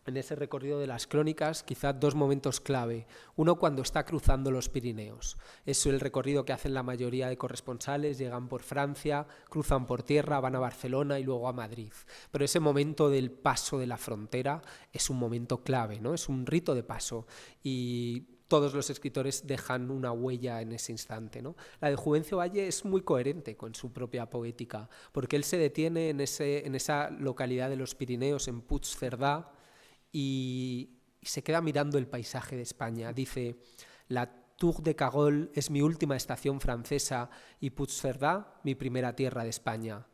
en ese recorrido de las crónicas, quizás dos momentos clave. Uno, cuando está cruzando los Pirineos. Es el recorrido que hacen la mayoría de corresponsales, llegan por Francia, cruzan por tierra, van a Barcelona y luego a Madrid. Pero ese momento del paso de la frontera es un momento clave, ¿no? Es un rito de paso y todos los escritores dejan una huella en ese instante, ¿no? La de Juvencio Valle es muy coherente con su propia poética, porque él se detiene en esa localidad de los Pirineos, en Puigcerdà, y se queda mirando el paisaje de España. Dice: la Tour de Cagol es mi última estación francesa y Puigcerdà mi primera tierra de España.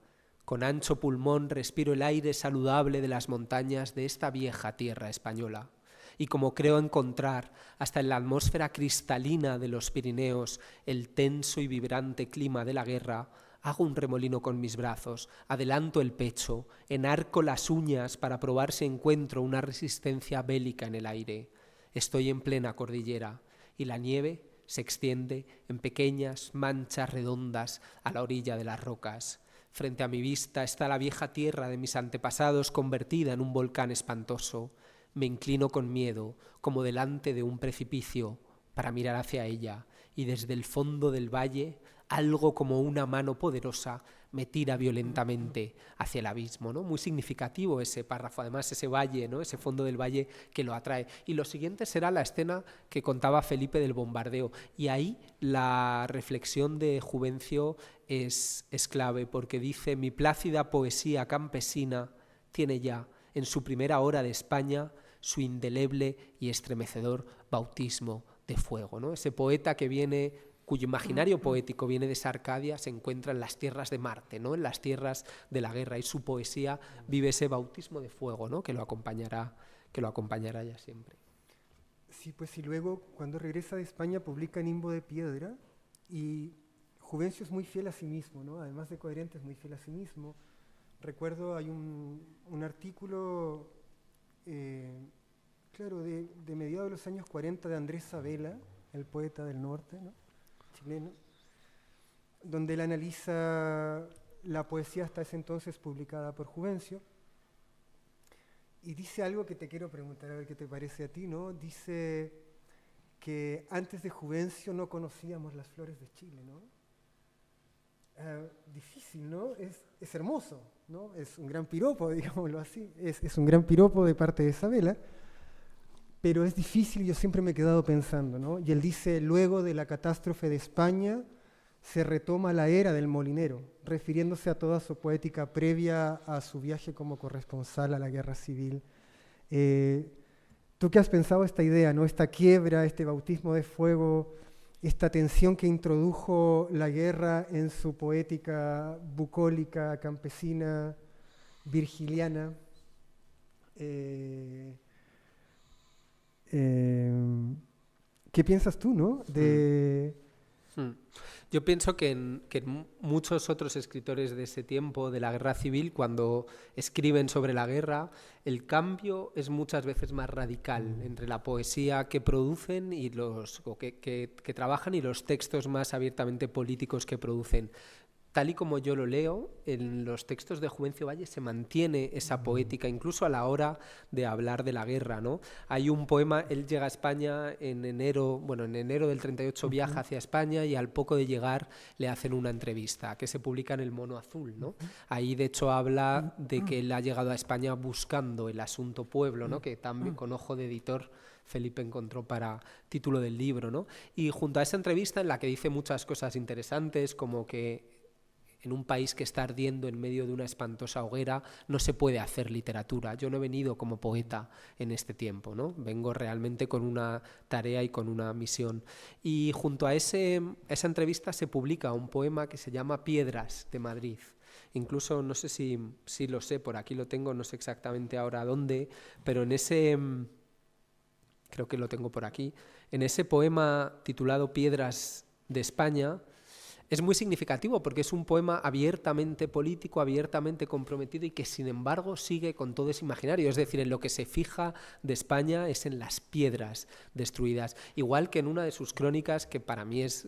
Con ancho pulmón respiro el aire saludable de las montañas de esta vieja tierra española. Y como creo encontrar hasta en la atmósfera cristalina de los Pirineos el tenso y vibrante clima de la guerra, hago un remolino con mis brazos, adelanto el pecho, enarco las uñas para probar si encuentro una resistencia bélica en el aire. Estoy en plena cordillera y la nieve se extiende en pequeñas manchas redondas a la orilla de las rocas. Frente a mi vista está la vieja tierra de mis antepasados convertida en un volcán espantoso. Me inclino con miedo, como delante de un precipicio, para mirar hacia ella, y desde el fondo del valle algo como una mano poderosa me tira violentamente hacia el abismo, ¿no? Muy significativo ese párrafo, además ese valle, ¿no?, ese fondo del valle que lo atrae. Y lo siguiente será la escena que contaba Felipe del bombardeo. Y ahí la reflexión de Juvencio es clave, porque dice: mi plácida poesía campesina tiene ya, en su primera hora de España, su indeleble y estremecedor bautismo de fuego, ¿no? Ese poeta cuyo imaginario poético viene de esa Arcadia, se encuentra en las tierras de Marte, ¿no?, en las tierras de la guerra, y su poesía vive ese bautismo de fuego, ¿no?, que lo acompañará ya siempre. Sí, pues y luego cuando regresa de España publica Nimbo de Piedra, y Juvencio es muy fiel a sí mismo, ¿no? Además de coherente, es muy fiel a sí mismo. Recuerdo, hay un artículo, claro, de mediados de los años 40 de Andrés Sabela, el poeta del norte, ¿no?, chileno, donde él analiza la poesía hasta ese entonces publicada por Juvencio, y dice algo que te quiero preguntar, a ver qué te parece a ti, ¿no? Dice que antes de Juvencio no conocíamos las flores de Chile, ¿no? Difícil, ¿no? Es hermoso, ¿no? Es un gran piropo, digámoslo así, es un gran piropo de parte de Sabela, pero es difícil, yo siempre me he quedado pensando, ¿no? Y él dice: luego de la catástrofe de España se retoma la era del molinero, refiriéndose a toda su poética previa a su viaje como corresponsal a la guerra civil. ¿Tú qué has pensado esta idea, ¿no? Esta quiebra, este bautismo de fuego, esta tensión que introdujo la guerra en su poética bucólica, campesina, virgiliana? ¿Qué piensas tú, ¿no?, de Yo pienso que en muchos otros escritores de ese tiempo, de la guerra civil, cuando escriben sobre la guerra, el cambio es muchas veces más radical entre la poesía que producen y que trabajan y los textos más abiertamente políticos que producen. Tal y como yo lo leo, en los textos de Juvencio Valle se mantiene esa poética, incluso a la hora de hablar de la guerra, ¿no? Hay un poema, él llega a España en enero del 38 viaja hacia España y al poco de llegar le hacen una entrevista que se publica en El Mono Azul, ¿no? Ahí de hecho habla de que él ha llegado a España buscando el asunto pueblo, ¿no? Que también con ojo de editor Felipe encontró para título del libro, ¿no? Y junto a esa entrevista en la que dice muchas cosas interesantes, como que en un país que está ardiendo en medio de una espantosa hoguera no se puede hacer literatura. Yo no he venido como poeta en este tiempo, ¿no? Vengo realmente con una tarea y con una misión. Y junto a esa entrevista se publica un poema que se llama Piedras, de Madrid. Incluso, no sé si lo sé, por aquí lo tengo, no sé exactamente ahora dónde, pero en ese... creo que lo tengo por aquí. En ese poema titulado Piedras de España, es muy significativo porque es un poema abiertamente político, abiertamente comprometido y que sin embargo sigue con todo ese imaginario. Es decir, en lo que se fija de España es en las piedras destruidas. Igual que en una de sus crónicas, que para mí es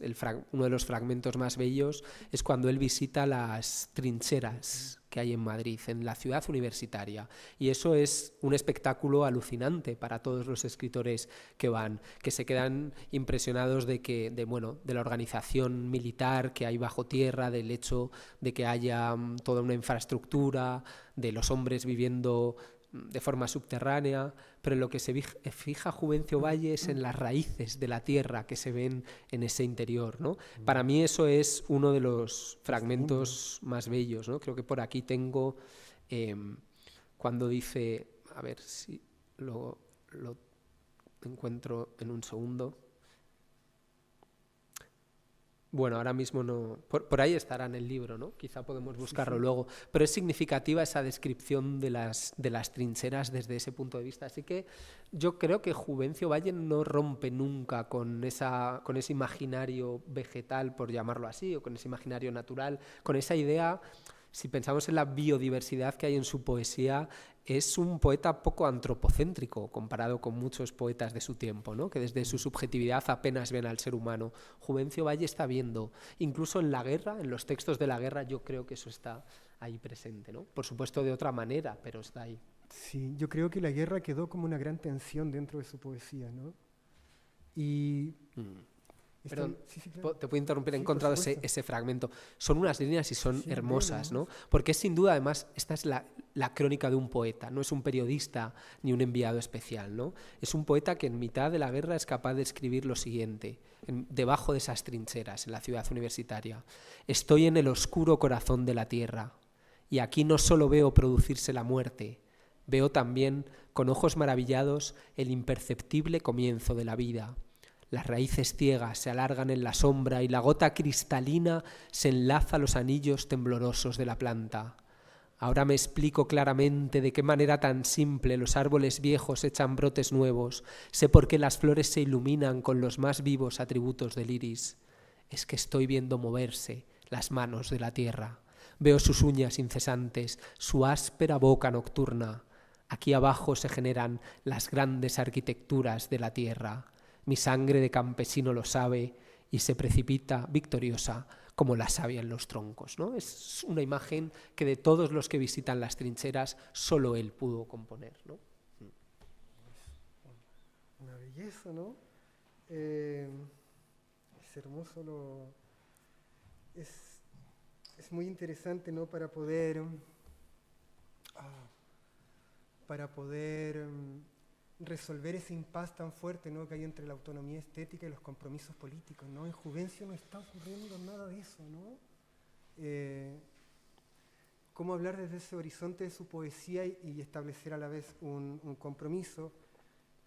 uno de los fragmentos más bellos, es cuando él visita las trincheras que hay en Madrid, en la ciudad universitaria. Y eso es un espectáculo alucinante para todos los escritores que van, que se quedan impresionados de la organización militar que hay bajo tierra, del hecho de que haya toda una infraestructura, de los hombres viviendo de forma subterránea, pero lo que se fija Juvencio Valle es en las raíces de la tierra que se ven en ese interior, ¿no? Para mí eso es uno de los fragmentos más bellos, ¿no? Creo que por aquí tengo cuando dice, a ver si lo encuentro en un segundo. Bueno, ahora mismo no. Por ahí estará en el libro, ¿no? Quizá podemos buscarlo luego. Pero es significativa esa descripción de las trincheras desde ese punto de vista. Así que yo creo que Juvencio Valle no rompe nunca con ese imaginario vegetal, por llamarlo así, o con ese imaginario natural, con esa idea. Si pensamos en la biodiversidad que hay en su poesía, es un poeta poco antropocéntrico comparado con muchos poetas de su tiempo, ¿no? Que desde su subjetividad apenas ven al ser humano. Juvencio Valle está viendo, incluso en la guerra, en los textos de la guerra, yo creo que eso está ahí presente, ¿no? Por supuesto de otra manera, pero está ahí. Sí, yo creo que la guerra quedó como una gran tensión dentro de su poesía, ¿no? Y... Perdón, sí, claro. te puedo interrumpir, he Sí, encontrado ese fragmento. Son unas líneas y son hermosas, ¿no? Porque sin duda, además, esta es la crónica de un poeta, no es un periodista ni un enviado especial, ¿no? Es un poeta que en mitad de la guerra es capaz de escribir lo siguiente, debajo de esas trincheras, en la ciudad universitaria. Estoy en el oscuro corazón de la tierra, y aquí no solo veo producirse la muerte, veo también, con ojos maravillados, el imperceptible comienzo de la vida. Las raíces ciegas se alargan en la sombra y la gota cristalina se enlaza a los anillos temblorosos de la planta. Ahora me explico claramente de qué manera tan simple los árboles viejos echan brotes nuevos. Sé por qué las flores se iluminan con los más vivos atributos del iris. Es que estoy viendo moverse las manos de la tierra. Veo sus uñas incesantes, su áspera boca nocturna. Aquí abajo se generan las grandes arquitecturas de la tierra. Mi sangre de campesino lo sabe y se precipita victoriosa como la savia en los troncos, ¿no? Es una imagen que de todos los que visitan las trincheras solo él pudo componer, ¿no? Una belleza, ¿no? Es hermoso es muy interesante, ¿no? Para poder resolver ese impasse tan fuerte, ¿no? Que hay entre la autonomía estética y los compromisos políticos, ¿no? En Juvencio no está ocurriendo nada de eso, ¿no? ¿Cómo hablar desde ese horizonte de su poesía y establecer a la vez un compromiso?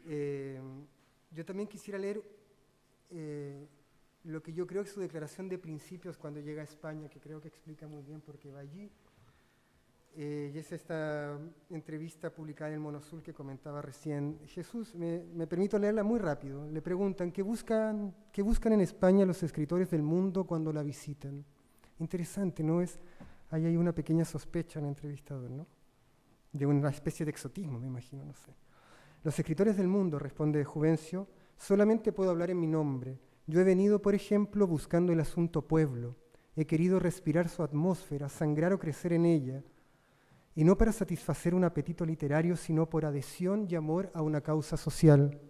Yo también quisiera leer lo que yo creo que es su declaración de principios cuando llega a España, que creo que explica muy bien por qué va allí. y es esta entrevista publicada en el Mono Azul que comentaba recién Jesús. Me permito leerla muy rápido. Le preguntan, ¿qué buscan en España los escritores del mundo cuando la visitan? Interesante, ¿no? Ahí hay una pequeña sospecha en el entrevistador, ¿no? De una especie de exotismo, me imagino, no sé. Los escritores del mundo, responde Juvencio, solamente puedo hablar en mi nombre. Yo he venido, por ejemplo, buscando el asunto pueblo. He querido respirar su atmósfera, sangrar o crecer en ella, y no para satisfacer un apetito literario, sino por adhesión y amor a una causa social.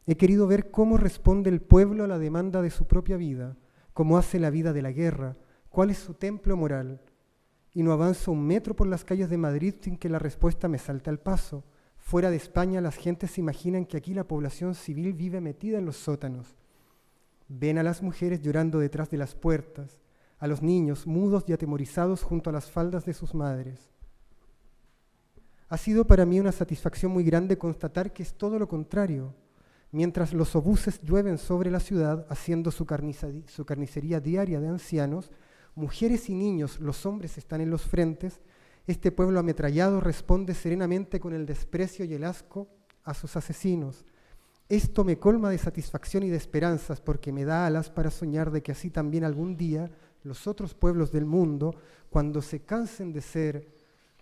He querido ver cómo responde el pueblo a la demanda de su propia vida, cómo hace la vida de la guerra, cuál es su templo moral. Y no avanzo un metro por las calles de Madrid sin que la respuesta me salte al paso. Fuera de España las gentes se imaginan que aquí la población civil vive metida en los sótanos. Ven a las mujeres llorando detrás de las puertas, a los niños mudos y atemorizados junto a las faldas de sus madres. Ha sido para mí una satisfacción muy grande constatar que es todo lo contrario. Mientras los obuses llueven sobre la ciudad, haciendo su carnicería diaria de ancianos, mujeres y niños, los hombres están en los frentes, este pueblo ametrallado responde serenamente con el desprecio y el asco a sus asesinos. Esto me colma de satisfacción y de esperanzas porque me da alas para soñar de que así también algún día los otros pueblos del mundo, cuando se cansen de ser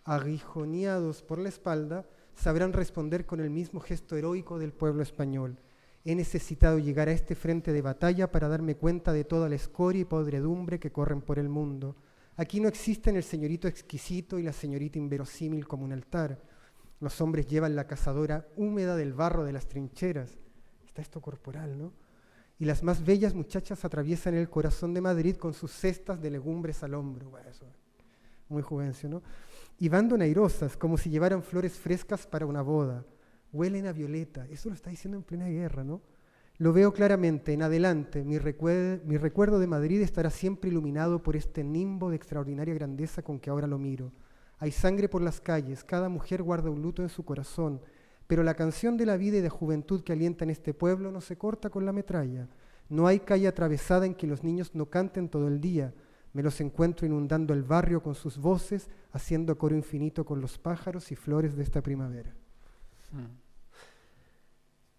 aguijoneados por la espalda, sabrán responder con el mismo gesto heroico del pueblo español. He necesitado llegar a este frente de batalla para darme cuenta de toda la escoria y podredumbre que corren por el mundo. Aquí no existen el señorito exquisito y la señorita inverosímil como un altar. Los hombres llevan la cazadora húmeda del barro de las trincheras. Está esto corporal, ¿no? Y las más bellas muchachas atraviesan el corazón de Madrid con sus cestas de legumbres al hombro. Bueno, eso, muy Juvencio, ¿no? Y van donairosas, como si llevaran flores frescas para una boda. Huelen a violeta. Eso lo está diciendo en plena guerra, ¿no? Lo veo claramente. En adelante, mi recuerdo de Madrid estará siempre iluminado por este nimbo de extraordinaria grandeza con que ahora lo miro. Hay sangre por las calles, cada mujer guarda un luto en su corazón, pero la canción de la vida y de juventud que alienta en este pueblo no se corta con la metralla. No hay calle atravesada en que los niños no canten todo el día. Me los encuentro inundando el barrio con sus voces, haciendo coro infinito con los pájaros y flores de esta primavera.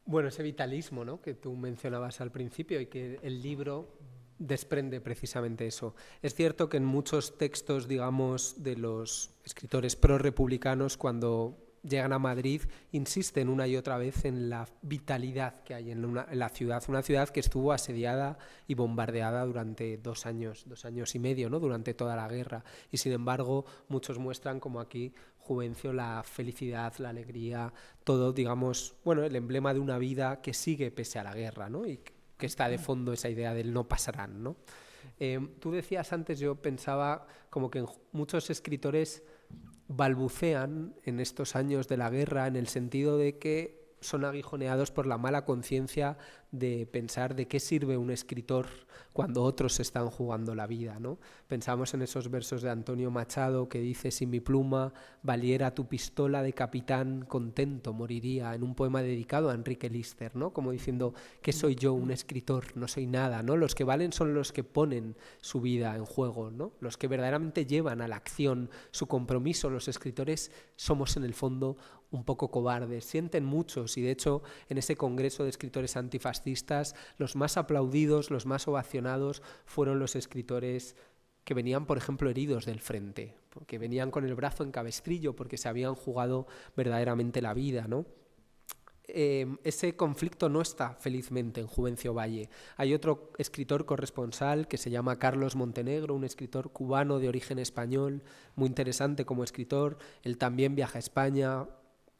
Bueno, ese vitalismo, ¿no?, que tú mencionabas al principio y que el libro desprende precisamente eso. Es cierto que en muchos textos, digamos, de los escritores pro-republicanos, cuando llegan a Madrid, insisten una y otra vez en la vitalidad que hay en la ciudad, una ciudad que estuvo asediada y bombardeada durante 2 años y medio, ¿no?, durante toda la guerra. Y sin embargo, muchos muestran como aquí Juvencio la felicidad, la alegría, todo, digamos, bueno, el emblema de una vida que sigue pese a la guerra, ¿no?, y que está de fondo esa idea del no pasarán, ¿no? Tú decías antes, yo pensaba como que muchos escritores balbucean en estos años de la guerra en el sentido de que son aguijoneados por la mala conciencia de pensar de qué sirve un escritor cuando otros están jugando la vida, ¿no? Pensamos en esos versos de Antonio Machado que dice: si mi pluma valiera tu pistola de capitán, contento moriría, en un poema dedicado a Enrique Lister, ¿no? Como diciendo, ¿qué soy yo, un escritor? No soy nada, ¿no? Los que valen son los que ponen su vida en juego, ¿no? Los que verdaderamente llevan a la acción su compromiso. Los escritores somos en el fondo un poco cobardes, sienten muchos, y de hecho en ese congreso de escritores antifascistas los más aplaudidos, los más ovacionados fueron los escritores que venían, por ejemplo, heridos del frente, que venían con el brazo en cabestrillo porque se habían jugado verdaderamente la vida, ¿no? Ese conflicto no está felizmente en Juvencio Valle. Hay otro escritor corresponsal que se llama Carlos Montenegro, un escritor cubano de origen español, muy interesante como escritor. Él también viaja a España,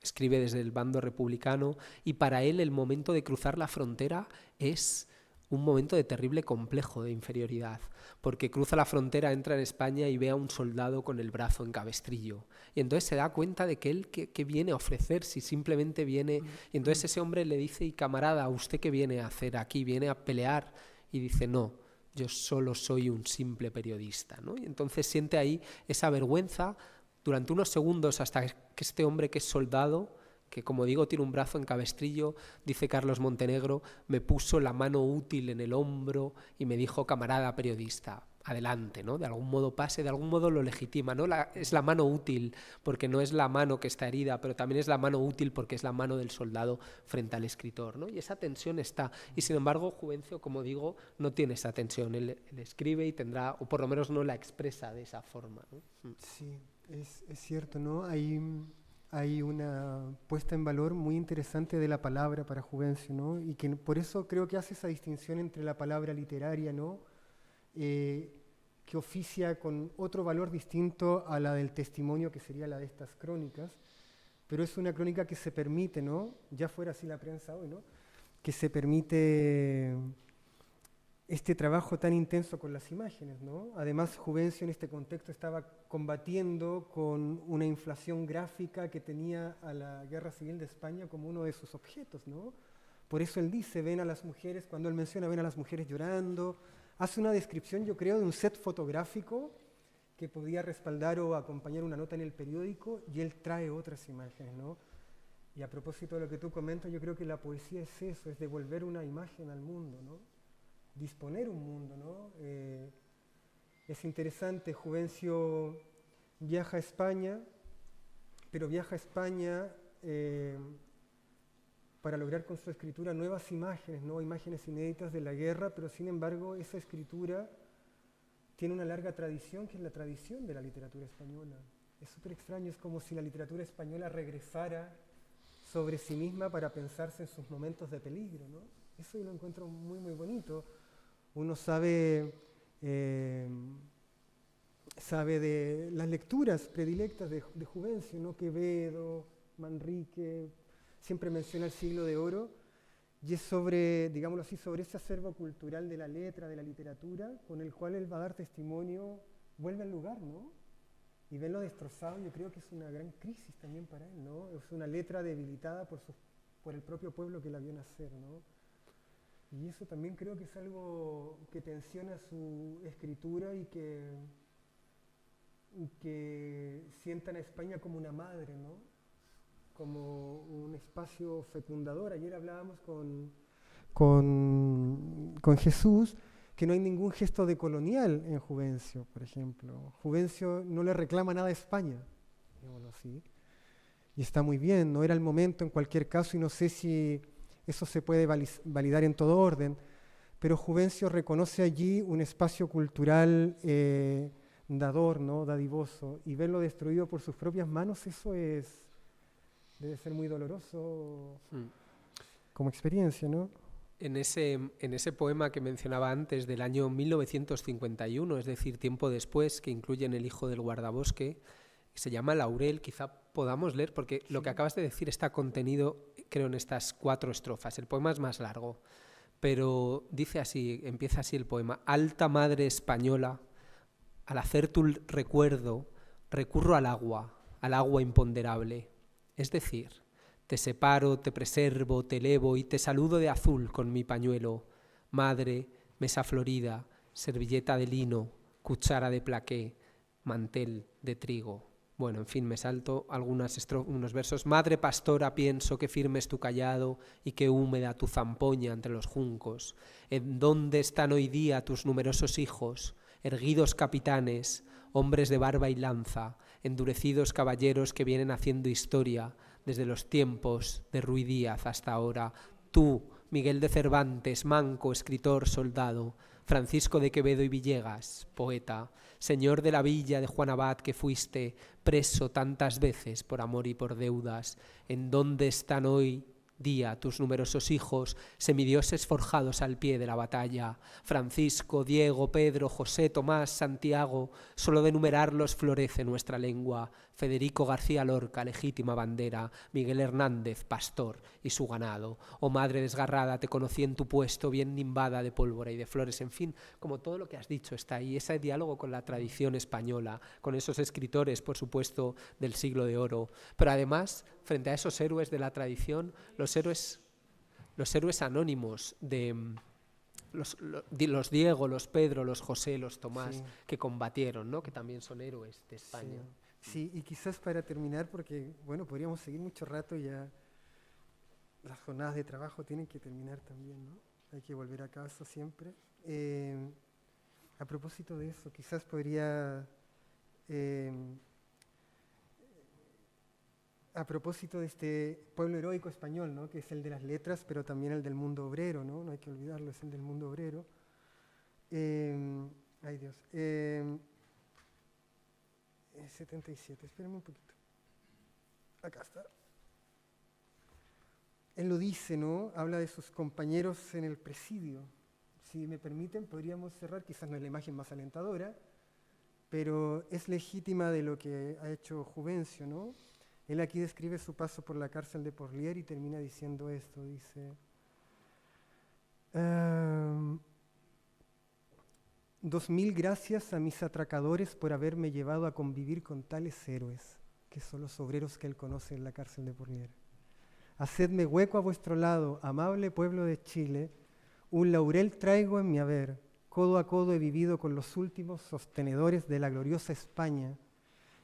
escribe desde el bando republicano, y para él el momento de cruzar la frontera es un momento de terrible complejo de inferioridad, porque cruza la frontera, entra en España y ve a un soldado con el brazo en cabestrillo. Y entonces se da cuenta de que él ¿qué viene a ofrecer si simplemente viene? Y entonces ese hombre le dice: y camarada, ¿usted qué viene a hacer aquí? ¿Viene a pelear? Y dice: no, yo solo soy un simple periodista, ¿no? Y entonces siente ahí esa vergüenza durante unos segundos hasta que este hombre que es soldado que como digo tiene un brazo en cabestrillo, dice Carlos Montenegro, me puso la mano útil en el hombro y me dijo, camarada periodista, adelante, ¿no? De algún modo pase, de algún modo lo legitima, ¿no? Es la mano útil porque no es la mano que está herida, pero también es la mano útil porque es la mano del soldado frente al escritor, ¿no? Y esa tensión está, y sin embargo Juvencio, como digo, no tiene esa tensión, él escribe y tendrá, o por lo menos no la expresa de esa forma, ¿no? Sí, es cierto, ¿no? Hay una puesta en valor muy interesante de la palabra para Juvencio, ¿no? Y que por eso creo que hace esa distinción entre la palabra literaria, ¿no? Que oficia con otro valor distinto a la del testimonio, que sería la de estas crónicas, pero es una crónica que se permite, ¿no? Ya fuera así la prensa hoy, ¿no? Que se permite este trabajo tan intenso con las imágenes, ¿no? Además, Juvencio en este contexto estaba combatiendo con una inflación gráfica que tenía a la Guerra Civil de España como uno de sus objetos, ¿no? Por eso él dice, ven a las mujeres, cuando él menciona ven a las mujeres llorando, hace una descripción, yo creo, de un set fotográfico que podía respaldar o acompañar una nota en el periódico, y él trae otras imágenes, ¿no? Y a propósito de lo que tú comentas, yo creo que la poesía es eso, es devolver una imagen al mundo, ¿no? Disponer un mundo, ¿no? Es interesante, Juvencio viaja a España, pero viaja a España para lograr con su escritura nuevas imágenes, ¿no? Imágenes inéditas de la guerra, pero sin embargo esa escritura tiene una larga tradición, que es la tradición de la literatura española. Es súper extraño, es como si la literatura española regresara sobre sí misma para pensarse en sus momentos de peligro, ¿no? Eso yo lo encuentro muy, muy bonito. Uno sabe de las lecturas predilectas de Juvencio, ¿no? Quevedo, Manrique, siempre menciona el Siglo de Oro, y es sobre, digámoslo así, sobre ese acervo cultural de la letra, de la literatura, con el cual él va a dar testimonio, vuelve al lugar, ¿no? Y verlo destrozado, yo creo que es una gran crisis también para él, ¿no? Es una letra debilitada por el propio pueblo que la vio nacer, ¿no? Y eso también creo que es algo que tensiona su escritura y que sientan a España como una madre, ¿no? Como un espacio fecundador. Ayer hablábamos con Jesús, que no hay ningún gesto de colonial en Juvencio, por ejemplo. Juvencio no le reclama nada a España, digámoslo así. Y está muy bien, no era el momento en cualquier caso, y no sé si eso se puede validar en todo orden, pero Juvencio reconoce allí un espacio cultural dador, ¿no? Dadivoso, y verlo destruido por sus propias manos, eso debe ser muy doloroso como experiencia, ¿no? En ese poema que mencionaba antes del año 1951, es decir, tiempo después, que incluye en El hijo del guardabosque, se llama Laurel, quizá podamos leer, porque sí, lo que acabas de decir está contenido, creo, en estas 4 estrofas. El poema es más largo, pero dice así, empieza así el poema. Alta madre española, al hacer tu recuerdo, recurro al agua imponderable. Es decir, te separo, te preservo, te elevo y te saludo de azul con mi pañuelo. Madre, mesa florida, servilleta de lino, cuchara de plaqué, mantel de trigo. Bueno, en fin, me salto unos versos. Madre pastora, pienso que firme es tu callado y que húmeda tu zampoña entre los juncos. ¿En dónde están hoy día tus numerosos hijos, erguidos capitanes, hombres de barba y lanza, endurecidos caballeros que vienen haciendo historia desde los tiempos de Ruy Díaz hasta ahora? Tú, Miguel de Cervantes, manco, escritor, soldado, Francisco de Quevedo y Villegas, poeta, señor de la villa de Juan Abad que fuiste preso tantas veces por amor y por deudas, ¿en dónde están hoy día tus numerosos hijos, semidioses forjados al pie de la batalla? Francisco, Diego, Pedro, José, Tomás, Santiago, solo de enumerarlos florece nuestra lengua. Federico García Lorca, legítima bandera, Miguel Hernández, pastor y su ganado. Oh madre desgarrada, te conocí en tu puesto, bien nimbada de pólvora y de flores. En fin, como todo lo que has dicho está ahí, ese diálogo con la tradición española, con esos escritores, por supuesto, del Siglo de Oro. Pero además, frente a esos héroes de la tradición, los héroes anónimos de los Diego, los Pedro, los José, los Tomás, sí, que combatieron, ¿no? Que también son héroes de España. Sí, y quizás para terminar, porque bueno, podríamos seguir mucho rato, ya las jornadas de trabajo tienen que terminar también, ¿no? Hay que volver a casa siempre. A propósito de eso, quizás podría, a propósito de este pueblo heroico español, ¿no? Que es el de las letras, pero también el del mundo obrero, ¿no? No hay que olvidarlo, es el del mundo obrero. Ay Dios. 77, espérenme un poquito. Acá está. Él lo dice, ¿no? Habla de sus compañeros en el presidio. Si me permiten, podríamos cerrar, quizás no es la imagen más alentadora, pero es legítima de lo que ha hecho Juvencio, ¿no? Él aquí describe su paso por la cárcel de Porlier y termina diciendo esto, dice: 2000 gracias a mis atracadores por haberme llevado a convivir con tales héroes, que son los obreros que él conoce en la cárcel de Porlier. Hacedme hueco a vuestro lado, amable pueblo de Chile, un laurel traigo en mi haber, codo a codo he vivido con los últimos sostenedores de la gloriosa España,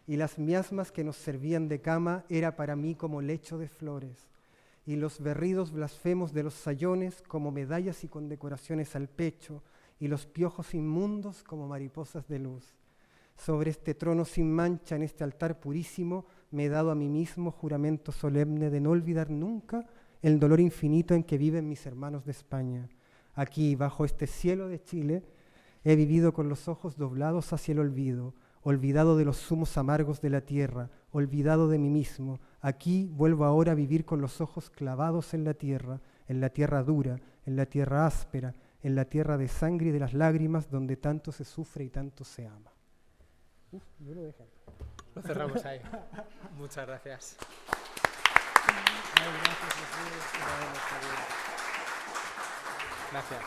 y las miasmas que nos servían de cama era para mí como lecho de flores, y los berridos blasfemos de los sayones como medallas y condecoraciones al pecho, y los piojos inmundos como mariposas de luz. Sobre este trono sin mancha, en este altar purísimo, me he dado a mí mismo juramento solemne de no olvidar nunca el dolor infinito en que viven mis hermanos de España. Aquí, bajo este cielo de Chile, he vivido con los ojos doblados hacia el olvido, olvidado de los zumos amargos de la tierra, olvidado de mí mismo. Aquí vuelvo ahora a vivir con los ojos clavados en la tierra dura, en la tierra áspera, en la tierra de sangre y de las lágrimas, donde tanto se sufre y tanto se ama. Yo lo dejo. Lo cerramos ahí. Muchas gracias. Gracias.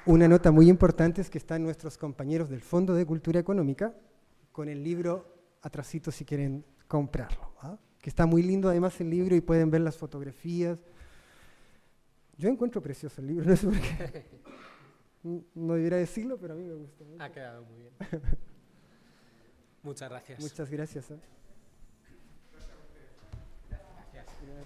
Una nota muy importante es que están nuestros compañeros del Fondo de Cultura Económica con el libro atrasito si quieren comprarlo, ¿ah? Que está muy lindo además el libro y pueden ver las fotografías. Yo encuentro precioso el libro, no sé por qué. No debería decirlo, pero a mí me gusta mucho. Ha quedado muy bien. Muchas gracias. Muchas gracias. Gracias.